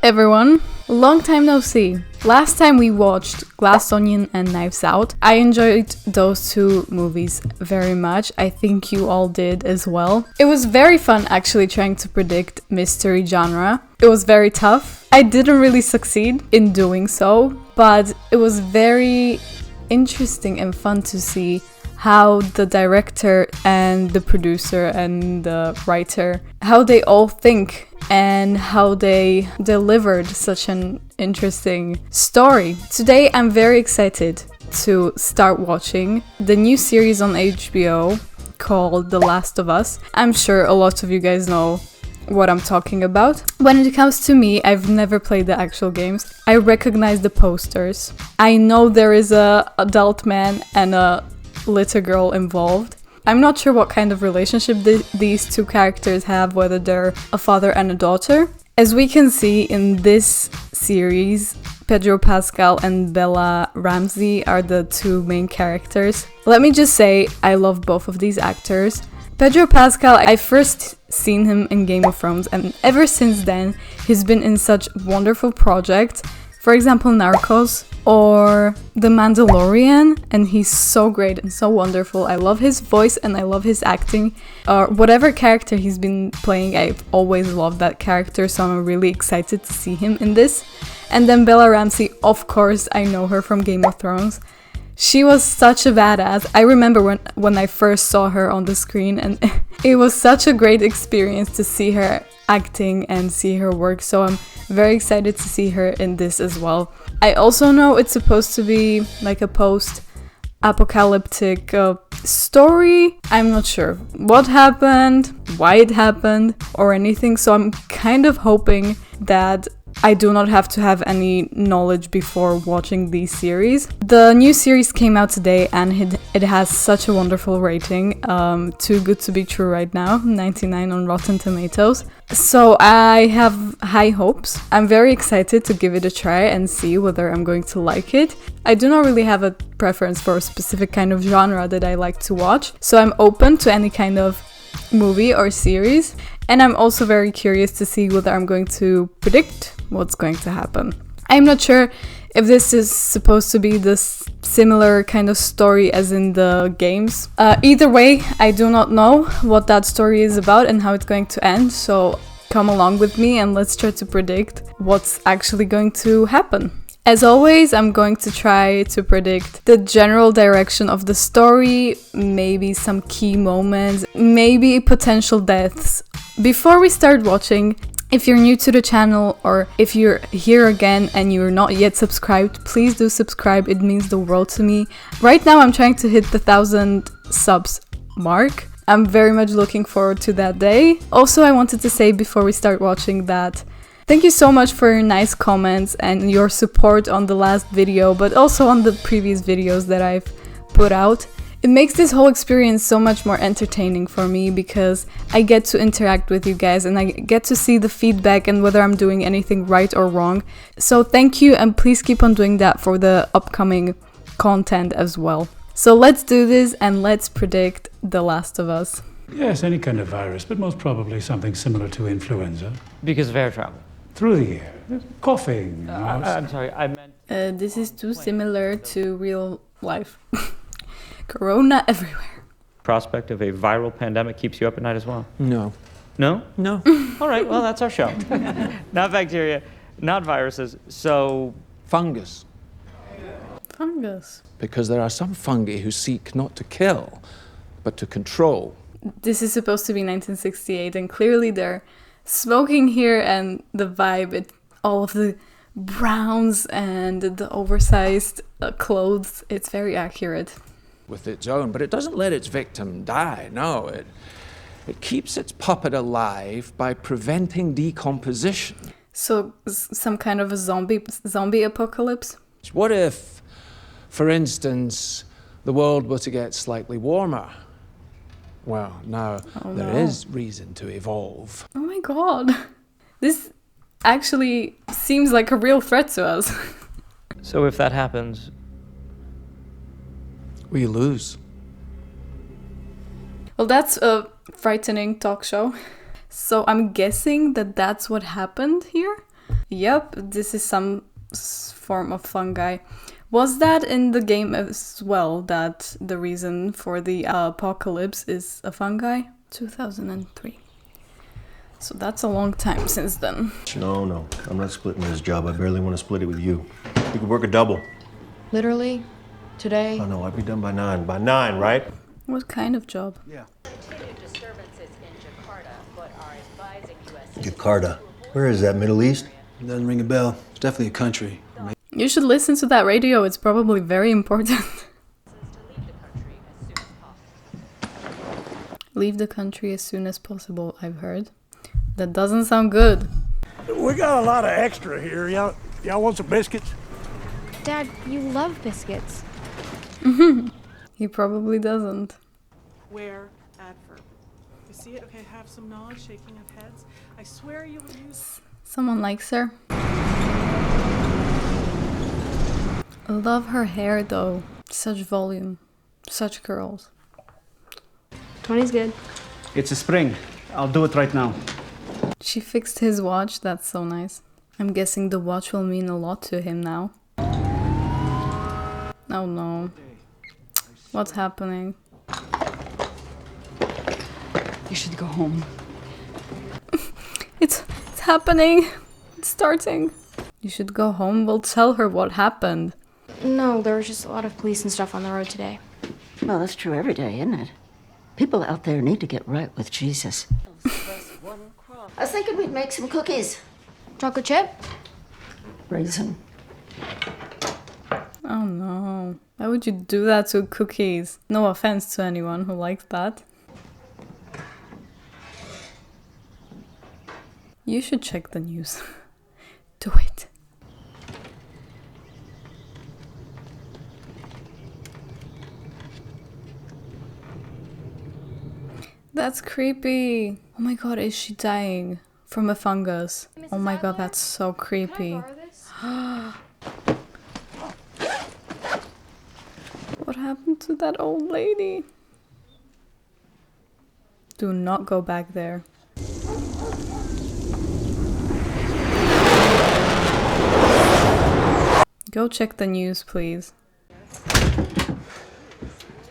everyone, long time no see. Last time we watched Glass Onion and Knives Out. I enjoyed those two movies very much. I think you all did as well. It was very fun actually trying to predict mystery genre. It was very tough. I didn't really succeed in doing so, but it was very interesting and fun to see how the director and the producer and the writer, how they all think and how they delivered such an interesting story. Today I'm very excited to start watching the new series on HBO called The Last of Us. I'm sure a lot of you guys know what I'm talking about. When it comes to me, I've never played the actual games. I recognize the posters. I know there is a adult man and a little girl involved. I'm not sure what kind of relationship these two characters have, whether they're a father and a daughter. As we can see in this series, Pedro Pascal and Bella Ramsey are the two main characters. Let me just say, I love both of these actors. Pedro Pascal, I first seen him in Game of Thrones, and ever since then, he's been in such wonderful projects. For example, Narcos or The Mandalorian, and he's so great and so wonderful. I love his voice and I love his acting. Whatever character he's been playing, I've always loved that character, so I'm really excited to see him in this. And then Bella Ramsey, of course, I know her from Game of Thrones. She was such a badass. I remember when I first saw her on the screen, and it was such a great experience to see her acting and see her work, so I'm very excited to see her in this as well. I also know it's supposed to be like a post-apocalyptic story. I'm not sure what happened, why it happened, or anything, so I'm kind of hoping that I do not have to have any knowledge before watching these series. The new series came out today and it has such a wonderful rating. Too good to be true right now, 99 on Rotten Tomatoes. So I have high hopes. I'm very excited to give it a try and see whether I'm going to like it. I do not really have a preference for a specific kind of genre that I like to watch, so I'm open to any kind of movie or series. And I'm also very curious to see whether I'm going to predict what's going to happen. I'm not sure if this is supposed to be this similar kind of story as in the games. Either way, I do not know what that story is about and how it's going to end, so come along with me and let's try to predict what's actually going to happen. As always, I'm going to try to predict the general direction of the story, maybe some key moments, maybe potential deaths. Before we start watching, if you're new to the channel or if you're here again and you're not yet subscribed, please do subscribe. It means the world to me. Right now I'm trying to hit the 1,000 subs mark. I'm very much looking forward to that day. Also, I wanted to say before we start watching that thank you so much for your nice comments and your support on the last video, but also on the previous videos that I've put out. It makes this whole experience so much more entertaining for me because I get to interact with you guys and I get to see the feedback and whether I'm doing anything right or wrong. So thank you, and please keep on doing that for the upcoming content as well. So let's do this and let's predict The Last of Us. Yes, any kind of virus, but most probably something similar to influenza. Because of air travel. Through the air. Coughing. I'm sorry, I meant... This is too similar to real life. Corona everywhere. Prospect of a viral pandemic keeps you up at night as well? No. No? No. All right, well, that's our show. Not bacteria, not viruses, so... Fungus. Fungus. Because there are some fungi who seek not to kill, but to control. This is supposed to be 1968, and clearly they're smoking here, and the vibe, all of the browns and the oversized clothes, it's very accurate. With its own, but it doesn't let its victim die, no. It keeps its puppet alive by preventing decomposition. So, some kind of a zombie apocalypse? What if, for instance, the world were to get slightly warmer? Well, now there is reason to evolve. Oh my god. This actually seems like a real threat to us. So if that happens... we lose. Well, that's a frightening talk show. So I'm guessing that that's what happened here. Yep, this is some form of fungi. Was that in the game as well, that the reason for the apocalypse is a fungi? 2003. So that's a long time since then. No, I'm not splitting this job. I barely want to split it with you. You could work a double. Literally? Today? Oh no, I'd be done by 9. By 9, right? What kind of job? Yeah. Disturbances in Jakarta, but are advising U.S. Jakarta. Where is that, Middle East? Doesn't ring a bell. It's definitely a country. You should listen to that radio, it's probably very important. Leave the country as soon as possible, I've heard. That doesn't sound good. We got a lot of extra here. Y'all want some biscuits? Dad, you love biscuits. He probably doesn't. Where adverb. You see it? Okay, have some knowledge, shaking of heads. I swear you will use... Someone likes her. I love her hair though. Such volume. Such curls. 20's good. It's a spring. I'll do it right now. She fixed his watch. That's so nice. I'm guessing the watch will mean a lot to him now. Oh no. What's happening? You should go home. It's happening. It's starting. You should go home. We'll tell her what happened. No, there was just a lot of police and stuff on the road today. Well, that's true every day, isn't it? People out there need to get right with Jesus. I was thinking we'd make some cookies. Chocolate chip? Raisin. Oh no. Why would you do that to cookies? No offense to anyone who likes that. You should check the news. Do it. That's creepy. Oh my god, is she dying from a fungus? Oh my god, that's so creepy. What happened to that old lady? Do not go back there. Go check the news, please.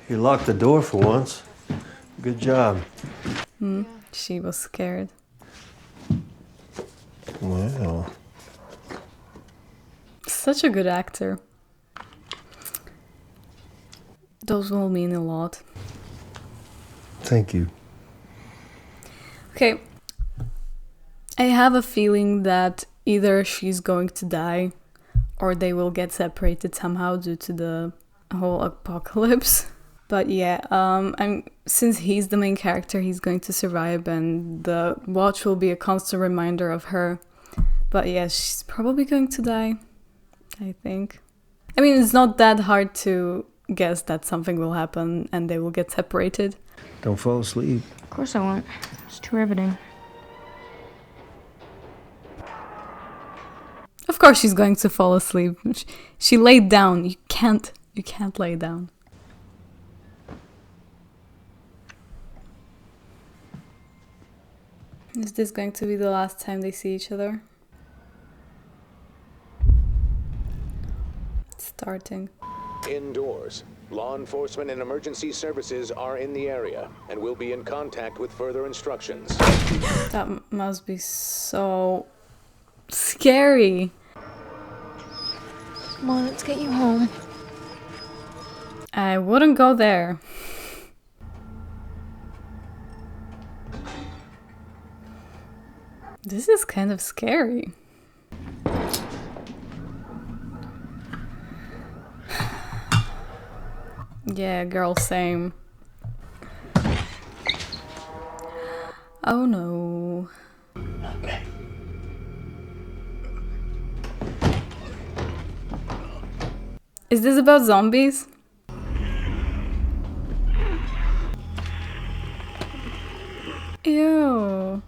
You locked the door for once. Good job. She was scared. Well. Such a good actor. Those will mean a lot. Thank you. Okay. I have a feeling that either she's going to die or they will get separated somehow due to the whole apocalypse. But yeah, since he's the main character, he's going to survive and the watch will be a constant reminder of her. But yeah, she's probably going to die, I think. I mean, it's not that hard to guess that something will happen and they will get separated. Don't fall asleep. Of course I won't. It's too riveting. Of course she's going to fall asleep. She laid down. You can't lay down. Is this going to be the last time they see each other? It's starting. Indoors. Law enforcement and emergency services are in the area and will be in contact with further instructions. That must be so scary. Come on, let's get you home. I wouldn't go there. This is kind of scary. Yeah, girl, same. Oh no. Is this about zombies? Ew.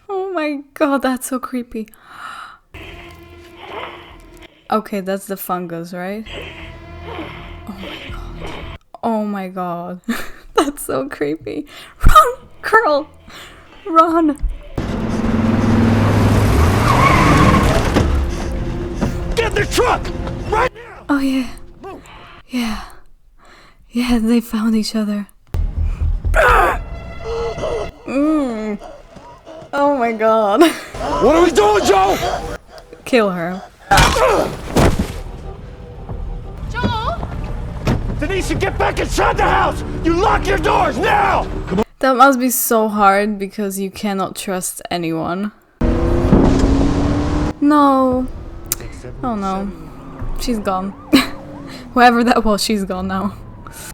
Oh my god, that's so creepy. Okay, that's the fungus, right? Oh my god. Oh my god. That's so creepy. Run, girl! Run! truck! Right now! Oh yeah. Yeah. Yeah, they found each other. Oh my god. What are we doing, Joe? Kill her. Tanisha, get back inside the house! You lock your doors now! Come on. That must be so hard because you cannot trust anyone. No. Oh no. She's gone. Whoever that was, she's gone now.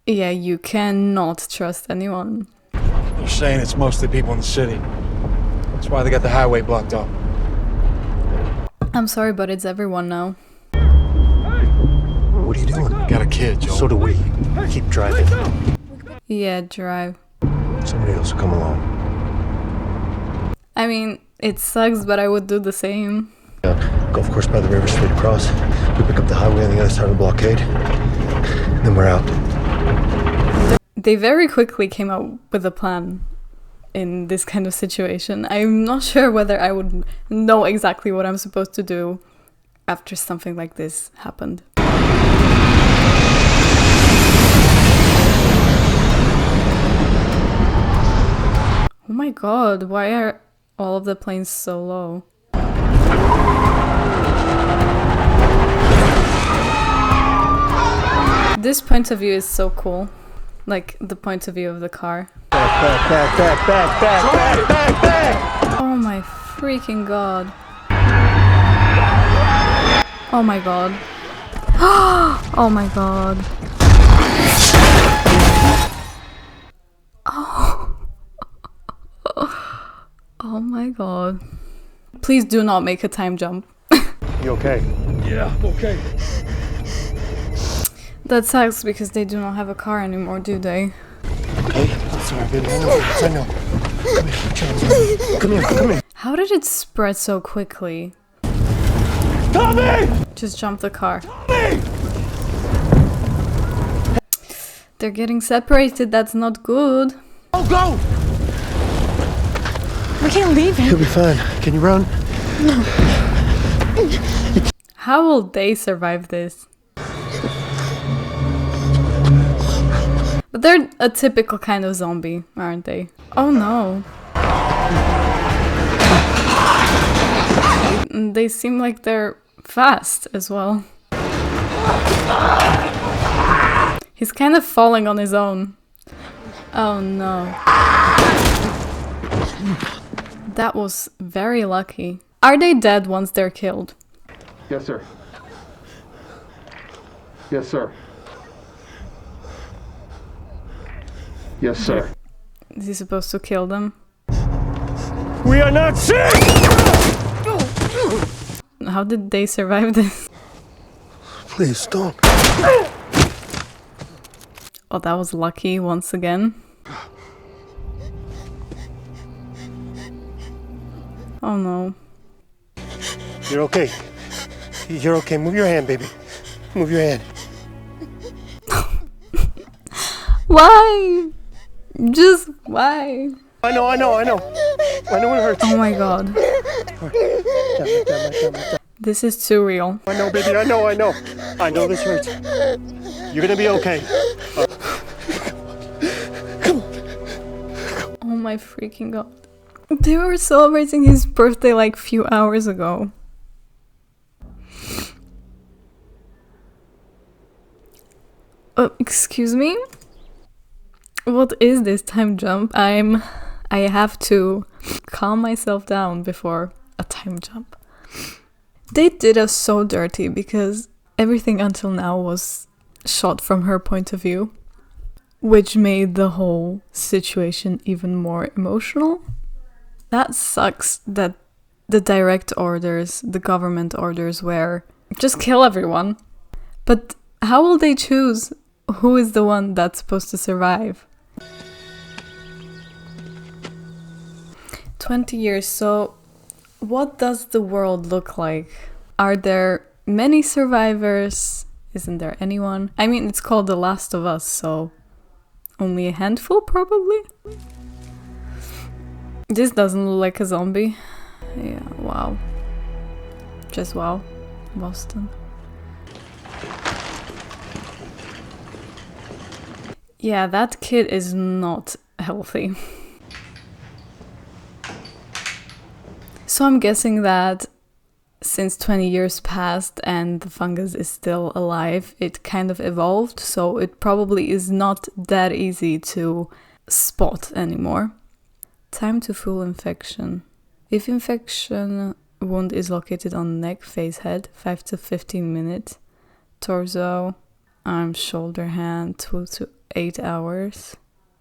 Yeah, you cannot trust anyone. They're saying it's mostly people in the city. That's why they got the highway blocked off. I'm sorry, but it's everyone now. What are you doing? Got a kid, Joe. So do we. Keep driving. Yeah, drive. Somebody else will come along. I mean, it sucks, but I would do the same. Golf course by the river straight across. We pick up the highway on the other side of the blockade. Then we're out. They very quickly came up with a plan in this kind of situation. I'm not sure whether I would know exactly what I'm supposed to do after something like this happened. Oh my god, why are all of the planes so low? This point of view is so cool. Like, the point of view of the car. Back! Oh my freaking god. Oh my god. Oh my god. Oh. Oh my god. Please do not make a time jump. You okay? Yeah, I'm okay. That sucks because they do not have a car anymore, do they? Okay, I'm sorry, baby. I know. Come here, Charles. Come here. How did it spread so quickly? Tommy! Just jump the car. Tommy! They're getting separated, that's not good. Oh, go! We can't leave him. He'll be fine. Can you run? No. How will they survive this? But they're a typical kind of zombie, aren't they? Oh no. They seem like they're fast as well. He's kind of falling on his own. Oh no. That was very lucky. Are they dead once they're killed? Yes, sir. Yes, sir. Yes, sir. Is he supposed to kill them? We are not safe! How did they survive this? Please, don't. Oh, that was lucky once again. Oh no. You're okay. You're okay. Move your hand, baby. Move your hand. Why? Just why? I know. I know it hurts. Oh my god. This is too real. I know, baby. I know. I know this hurts. You're gonna be okay. Come on. Oh my freaking god. They were celebrating his birthday like few hours ago. Excuse me? What is this time jump? I have to calm myself down before a time jump. They did us so dirty because everything until now was shot from her point of view, which made the whole situation even more emotional. That sucks that the direct orders, the government orders were just kill everyone. But how will they choose who is the one that's supposed to survive? 20 years, so what does the world look like? Are there many survivors? Isn't there anyone? I mean, it's called The Last of Us, so only a handful probably? This doesn't look like a zombie. Yeah, wow. Just wow. Boston. Yeah, that kid is not healthy. So I'm guessing that since 20 years passed and the fungus is still alive, it kind of evolved, so it probably is not that easy to spot anymore. Time to full infection. If infection wound is located on neck, face, head, 5 to 15 minutes. Torso, arm, shoulder, hand, 2 to 8 hours.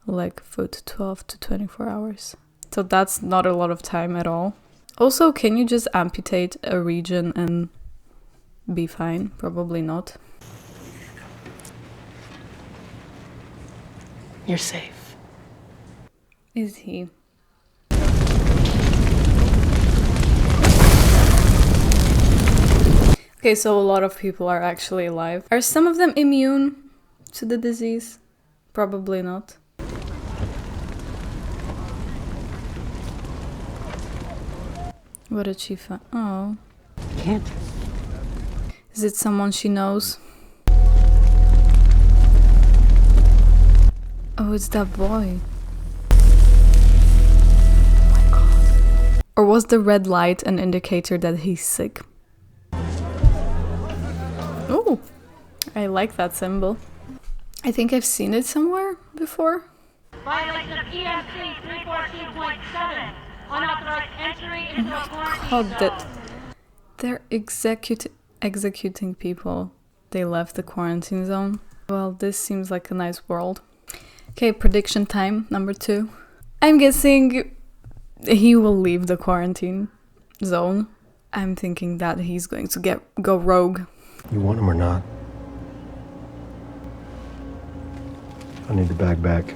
Leg, foot, 12 to 24 hours. So that's not a lot of time at all. Also, can you just amputate a region and be fine? Probably not. You're safe. Is he? Okay, so a lot of people are actually alive. Are some of them immune to the disease? Probably not. What did she find? Oh. Can't. Is it someone she knows? Oh, it's that boy. Oh my god. Or was the red light an indicator that he's sick? Oh, I like that symbol. I think I've seen it somewhere before. Violation of EMC 314.7. Unauthorized entry into a quarantine God, zone. they're executing people. They left the quarantine zone. Well, this seems like a nice world. Okay, prediction time, number 2. I'm guessing he will leave the quarantine zone. I'm thinking that he's going to go rogue. You want him or not? I need the bag back.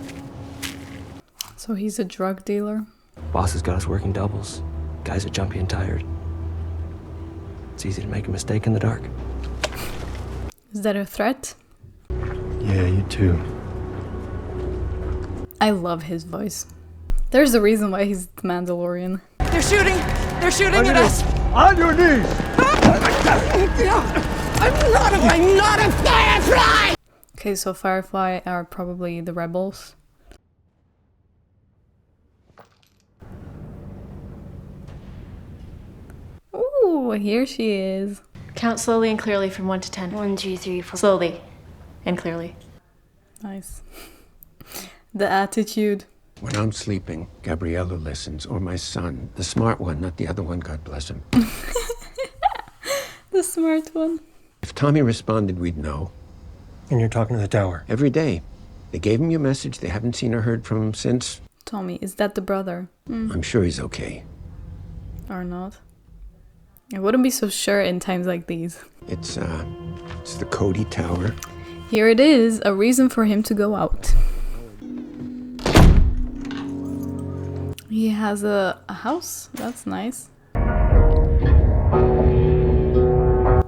So he's a drug dealer. Boss has got us working doubles. Guys are jumpy and tired. It's easy to make a mistake in the dark. Is that a threat? Yeah, you too. I love his voice. There's a reason why he's the Mandalorian. They're shooting! They're shooting at us! On your knees! I'm not a firefly! Okay, so Firefly are probably the rebels. Ooh, here she is. Count slowly and clearly from 1 to 10. 1, 2, 3, 4. Slowly and clearly. Nice. The attitude. When I'm sleeping, Gabriella listens, or my son, the smart one, not the other one, God bless him. The smart one. If Tommy responded, we'd know. And you're talking to the tower? Every day. They gave him your message. They haven't seen or heard from him since. Tommy, is that the brother? I'm sure he's okay. Or not? I wouldn't be so sure in times like these. It's the Cody Tower. Here it is, a reason for him to go out. He has a house. That's nice.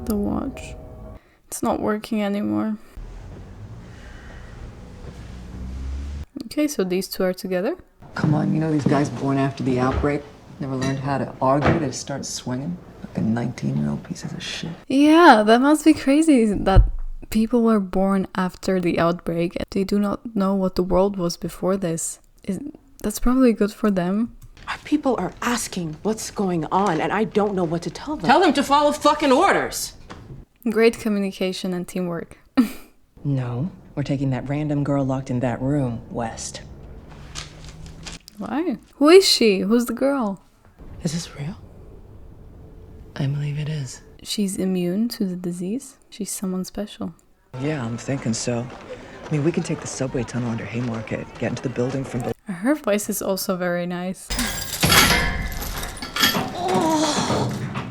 The watch. It's not working anymore. Okay, so these two are together. Come on, you know these guys born after the outbreak never learned how to argue, they just start swinging like a 19-year-old pieces of shit. Yeah, that must be crazy that people were born after the outbreak. They do not know what the world was before this. That's probably good for them. People are asking what's going on, and I don't know what to tell them. Tell them to follow fucking orders! Great communication and teamwork. No, we're taking that random girl locked in that room west. Why? Who is she? Who's the girl? Is this real? I believe it is. She's immune to the disease? She's someone special. Yeah, I'm thinking so. I mean, we can take the subway tunnel under Haymarket, get into the building from below. Her voice is also very nice.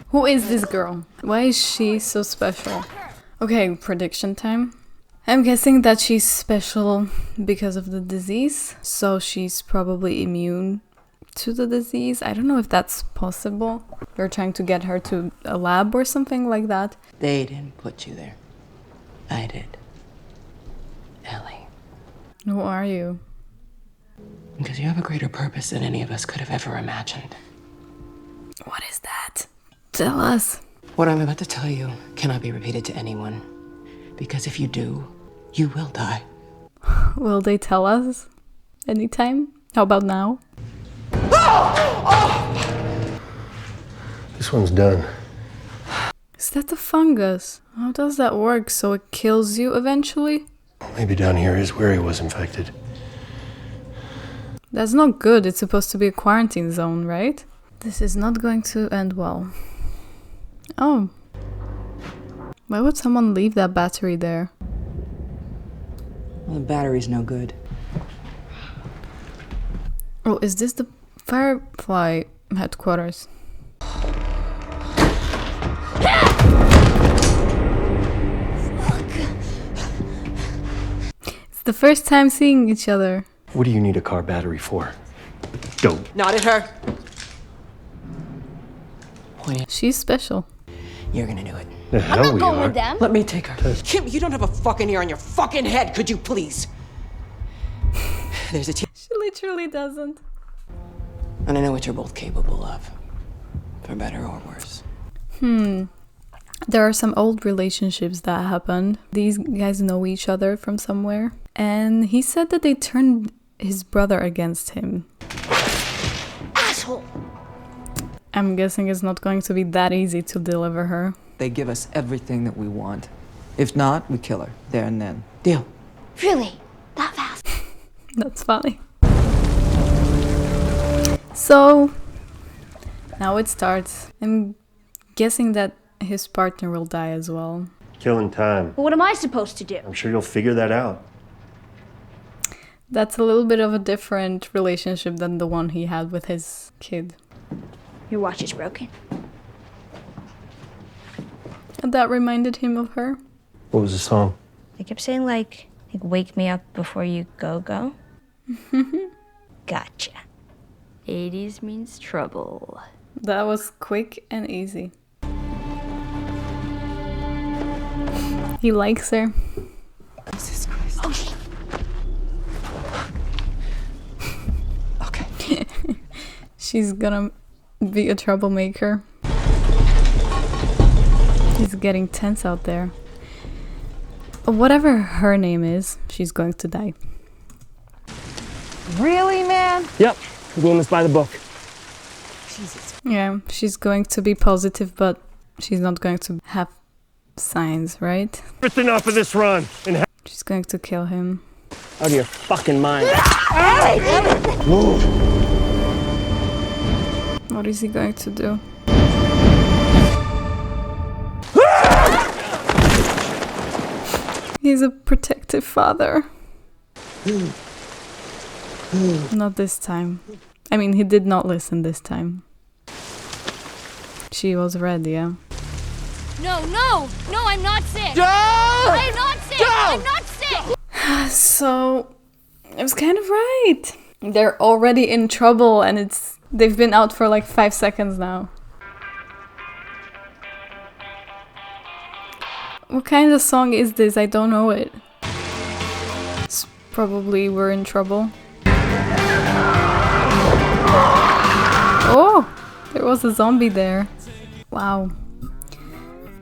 Who is this girl? Why is she so special? Okay, prediction time. I'm guessing that she's special because of the disease, so she's probably immune to the disease. I don't know if that's possible. They're trying to get her to a lab or something like that. They didn't put you there. I did. Ellie. Who are you? Because you have a greater purpose than any of us could have ever imagined. What is that? Tell us. What I'm about to tell you cannot be repeated to anyone. Because if you do, you will die. Will they tell us anytime? How about now? This one's done. Is that the fungus? How does that work? So it kills you eventually? Maybe down here is where he was infected. That's not good. It's supposed to be a quarantine zone, right? This is not going to end well. Oh. Why would someone leave that battery there? Well, the battery's no good. Oh, is this the Firefly headquarters? It's the first time seeing each other. What do you need a car battery for? Go. Not at her. She's special. You're gonna do it. The hell we are. Them. Let me take her. Kim, you don't have a fucking ear on your fucking head, could you please? There's a She literally doesn't. And I know what you're both capable of. For better or worse. There are some old relationships that happened. These guys know each other from somewhere. And he said that they turned his brother against him. Asshole! I'm guessing it's not going to be that easy to deliver her. They give us everything that we want. If not, we kill her, there and then. Deal. Really? That fast? That's funny. So, now it starts. I'm guessing that his partner will die as well. Killing time. What am I supposed to do? I'm sure you'll figure that out. That's a little bit of a different relationship than the one he had with his kid. Your watch is broken. And that reminded him of her. What was the song? They kept saying like wake me up before you go. Gotcha. 80s means trouble. That was quick and easy. He likes her. Jesus Christ. Oh shit. Okay. She's gonna be a troublemaker. He's getting tense out there. Whatever her name is, she's going to die. Really, man? Yep, we're doing this by the book. Jesus. Yeah, she's going to be positive, but she's not going to have signs, right? Everything off of this run. She's going to kill him. Out of your fucking mind. Move. What is he going to do? He's a protective father. Not this time. I mean, he did not listen this time. She was ready, yeah. No, I'm not sick. No! I'm not sick. No! I'm not sick. So, it was kind of right. They're already in trouble and they've been out for like 5 seconds now. What kind of song is this? I don't know it. It's probably We're in Trouble. Oh! There was a zombie there. Wow.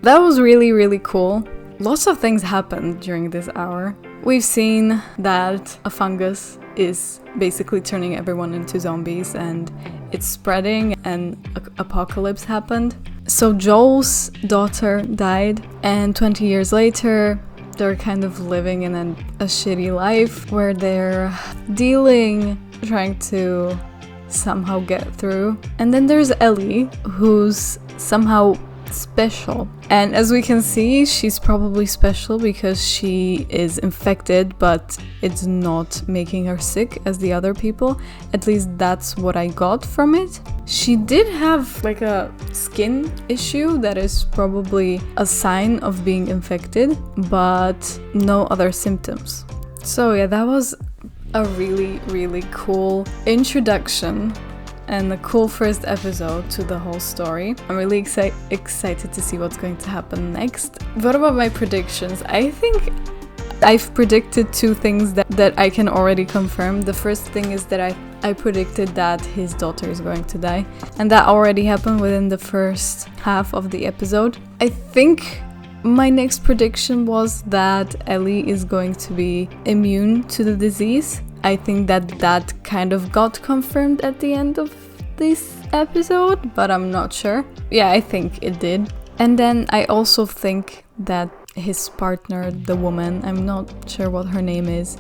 That was really, really cool. Lots of things happened during this hour. We've seen that a fungus is basically turning everyone into zombies and it's spreading and apocalypse happened. So Joel's daughter died and 20 years later they're kind of living in a shitty life where they're trying to somehow get through. And then there's Ellie, who's somehow special. And as we can see, she's probably special because she is infected, but it's not making her sick as the other people. At least that's what I got from it. She did have like a skin issue that is probably a sign of being infected, but no other symptoms. So yeah, that was a really, really cool introduction and a cool first episode to the whole story. I'm really excited to see what's going to happen next. What about my predictions? I think I've predicted 2 things that I can already confirm. The first thing is that I predicted that his daughter is going to die, and that already happened within the first half of the episode. I think My next prediction was that Ellie is going to be immune to the disease. I think that kind of got confirmed at the end of this episode, but I'm not sure. Yeah, I think it did. And then I also think that his partner, the woman, I'm not sure what her name is,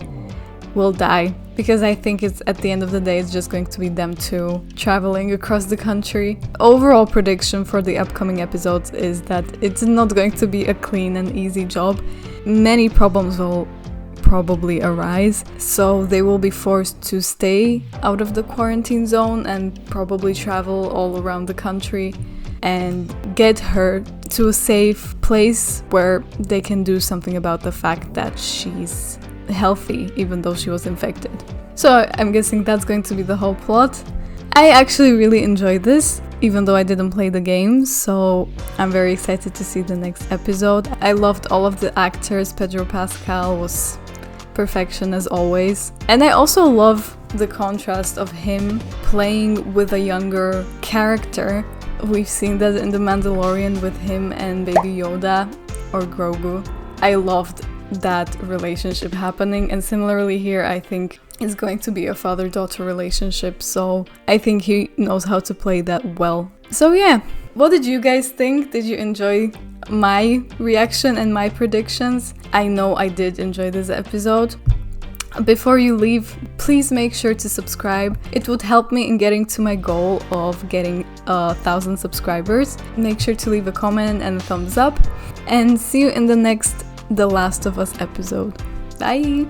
will die, because I think it's at the end of the day it's just going to be them two traveling across the country. Overall prediction for the upcoming episodes is that it's not going to be a clean and easy job. Many problems will probably arise, so they will be forced to stay out of the quarantine zone and probably travel all around the country and get her to a safe place where they can do something about the fact that she's healthy even though she was infected. So I'm guessing that's going to be the whole plot. I actually really enjoyed this, even though I didn't play the game, so I'm very excited to see the next episode. I loved all of the actors. Pedro Pascal was perfection as always. And I also love the contrast of him playing with a younger character. We've seen that in The Mandalorian with him and Baby Yoda or Grogu. I loved that relationship happening, and similarly here I think it's going to be a father-daughter relationship, so I think he knows how to play that well. So yeah, what did you guys think? Did you enjoy my reaction and my predictions? I know I did enjoy this episode. Before you leave, please make sure to subscribe. It would help me in getting to my goal of getting 1,000 subscribers. Make sure to leave a comment and a thumbs up, and see you in the next The Last of Us episode. Bye!